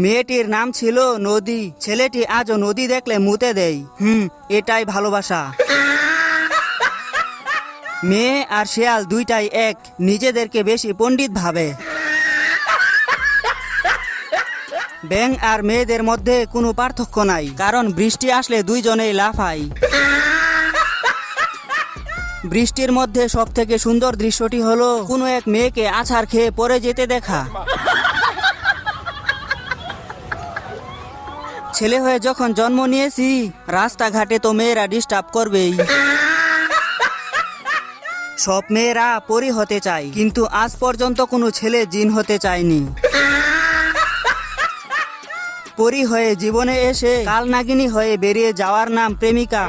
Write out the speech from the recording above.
মেয়েটির নাম ছিল নদী। ছেলেটি আজও নদী দেখলে মুতে দেয়। এটাই ভালোবাসা। মেয়ে আর শেয়াল দুইটাই এক, নিজেদেরকে বেশি পণ্ডিত ভাবে। ব্যাঙ আর মেয়েদের মধ্যে কোনো পার্থক্য নাই, কারণ বৃষ্টি আসলে দুইজনেই লাফায়। বৃষ্টির মধ্যে সব থেকে সুন্দর দৃশ্যটি হলো কোনো এক মেয়েকে আছাড় খেয়ে পড়ে যেতে দেখা। ছেলে হয়ে যখন জন্ম নিয়েছি, রাস্তাঘাটে তো মেয়েরা ডিস্টার্ব করবেই। সব মেয়েরা পরী হতে চায়, কিন্তু আজ পর্যন্ত কোনো ছেলে জিন হতে চায়নি। পরী হয়ে জীবনে এসে কাল নাগিনী হয়ে বেরিয়ে যাওয়ার নাম প্রেমিকা।